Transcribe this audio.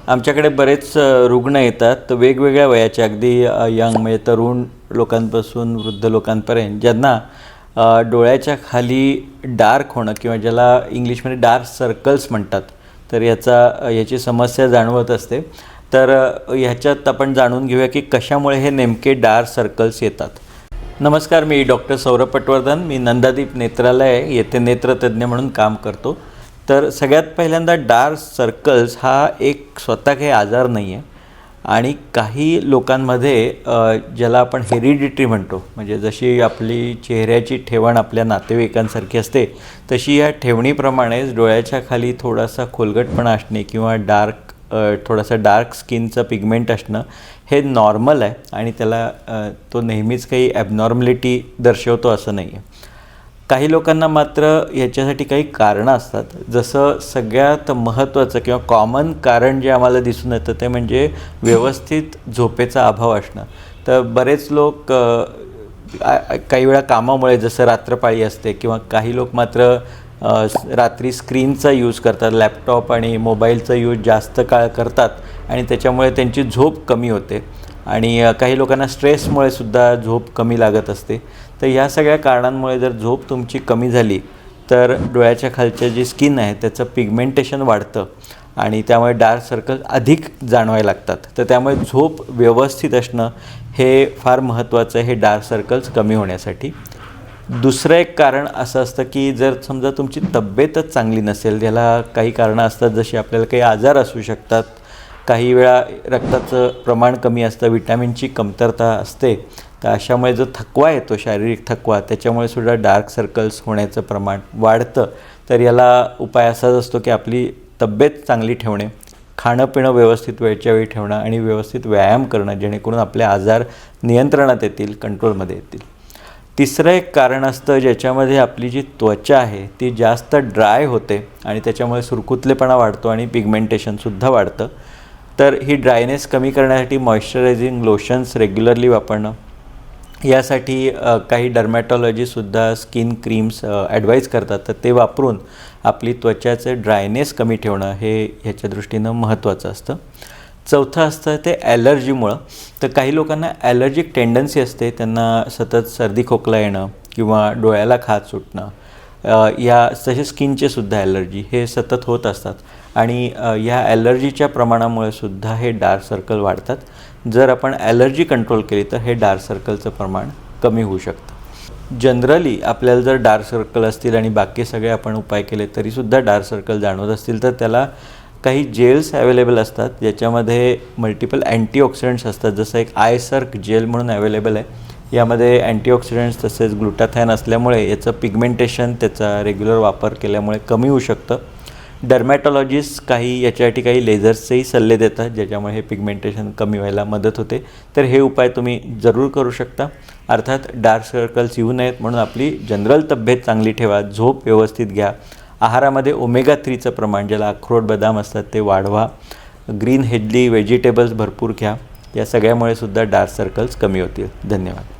आमच्याकडे बरेच रुग्ण येतात वेगवेगळ्या वयाचे, अगदी यंग म्हणजे तरुण लोकांपासून वृद्ध लोकांपर्यंत, ज्यांना डोळ्याच्या खाली डार्क होणं किंवा ज्याला इंग्लिशमध्ये डार्क सर्कल्स म्हणतात, तर याची समस्या जाणवत असते. तर ह्याच्यात आपण जाणून घेऊया की कशामुळे हे नेमके डार्क सर्कल्स येतात. नमस्कार, मी डॉक्टर सौरभ पटवर्धन. मी नंदादीप नेत्रालय येथे नेत्रतज्ञ म्हणून काम करतो. तर सगळ्यात पहिल्यांदा डार्क सर्कल्स हा एक स्वतः काही आजार नाही आहे आणि काही लोकांमध्ये ज्याला आपण हेरिडिटरी म्हणतो, म्हणजे जशी आपली चेहऱ्याची ठेवण आपल्या नातेवाईकांसारखी असते तशी या ठेवणीप्रमाणेच डोळ्याच्या खाली थोडासा खोलगटपणा असणे किंवा थोडासा डार्क स्किनचं पिगमेंट असणं हे नॉर्मल आहे आणि त्याला तो नेहमीच काही ॲबनॉर्मॅलिटी दर्शवतो असं नाही आहे. काही लोकांना मात्र याच्यासाठी काही कारणं असतात. जसं सगळ्यात महत्त्वाचं किंवा कॉमन कारण जे आम्हाला दिसून येतं ते म्हणजे व्यवस्थित झोपेचा अभाव असणं. तर बरेच लोक काही वेळा कामामुळे, जसं रात्रपाळी असते, किंवा काही लोक मात्र रात्री स्क्रीनचा यूज करतात, लॅपटॉप आणि मोबाईलचा यूज जास्त काळ करतात आणि त्याच्यामुळे त्यांची झोप कमी होते. आणि काही लोकांना स्ट्रेसमुळे सुद्धा झोप कमी लागत असते. तर ह्या सगळ्या कारणांमुळे जर झोप तुमची कमी झाली तर डोळ्याच्या खालच्या जी स्किन आहे त्याचं पिगमेंटेशन वाढतं आणि त्यामुळे डार्क सर्कल अधिक जाणवायला लागतात. तर त्यामुळे झोप व्यवस्थित असणं हे फार महत्त्वाचं आहे हे डार्क सर्कल्स कमी होण्यासाठी. दुसरं एक कारण असं असतं की जर समजा तुमची तब्येतच चांगली नसेल, ज्याला काही कारणं असतात, जशी आपल्याला काही आजार असू शकतात, काही वेळा रक्ताचं प्रमाण कमी असतं, विटॅमिनची कमतरता असते, तर अशामुळे जो थकवा येतो, शारीरिक थकवा, त्याच्यामुळे सुद्धा डार्क सर्कल्स होण्याचं प्रमाण वाढतं. तर याला उपाय असाच असतो की आपली तब्येत चांगली ठेवणे, खाणं पिणं व्यवस्थित वेळच्या वेळी ठेवणं आणि व्यवस्थित व्यायाम करणं, जेणेकरून आपले आजार नियंत्रणात येतील, कंट्रोलमध्ये येतील. तिसरं एक कारण असतं ज्याच्यामध्ये आपली जी त्वचा आहे ती जास्त ड्राय होते आणि त्याच्यामुळे सुरकुतलेपणा वाढतो आणि पिगमेंटेशनसुद्धा वाढतं. तर ही ड्रायनेस कमी करण्यासाठी मॉइश्चरायझिंग लोशन्स रेग्युलरली वापरणं, यासाठी काही डर्मॅटॉलॉजीसुद्धा स्किन क्रीम्स ॲडवाईज करतात, तर ते वापरून आपली त्वचाचे ड्रायनेस कमी ठेवणं हे ह्याच्या दृष्टीनं महत्त्वाचं असतं. चौथं असतं ते ॲलर्जीमुळं. तर काही लोकांना ॲलर्जिक टेंडन्सी असते, त्यांना सतत सर्दी खोकला येणं किंवा डोळ्याला खाज सुटणं, या तसे स्किनचे सुद्धा ॲलर्जी हे सतत होत असतात आणि या ॲलर्जीच्या प्रमाणामुळे सुद्धा हे डार्क सर्कल वाढतात. जर आपण ॲलर्जी कंट्रोल केली तर हे डार्क सर्कलचं प्रमाण कमी होऊ शकतं. जनरली आपल्याला जर डार्क सर्कल असतील आणि बाकी सगळे आपण उपाय केले तरीसुद्धा डार्क सर्कल जाणवत असतील तर त्याला काही जेल्स अवेलेबल असतात, ज्याच्यामध्ये मल्टिपल अँटीऑक्सिडंट्स असतात. जसं एक आयसर्क जेल म्हणून अवेलेबल आहे. यामध्ये अँटीऑक्सिडंट्स तसेच ग्लुटाथॅन असल्यामुळे याचं पिगमेंटेशन त्याचा रेग्युलर वापर केल्यामुळे कमी होऊ शकतं. डर्मॅटॉलॉजिस्ट याच्यासाठी काही लेझर्सचेही सल्ले देतात, ज्याच्यामुळे हे पिगमेंटेशन कमी व्हायला मदत होते. तर हे उपाय तुम्ही जरूर करू शकता. अर्थात डार्क सर्कल्स येऊ नयेत म्हणून आपली जनरल तब्येत चांगली ठेवा, झोप व्यवस्थित घ्या, आहारामध्ये ओमेगा 3चं प्रमाण, ज्याला अक्रोड बदाम असतात, ते वाढवा, ग्रीन हेल्दी व्हेजिटेबल्स भरपूर घ्या. या सगळ्यामुळे सुद्धा डार्क सर्कल्स कमी होतील. धन्यवाद.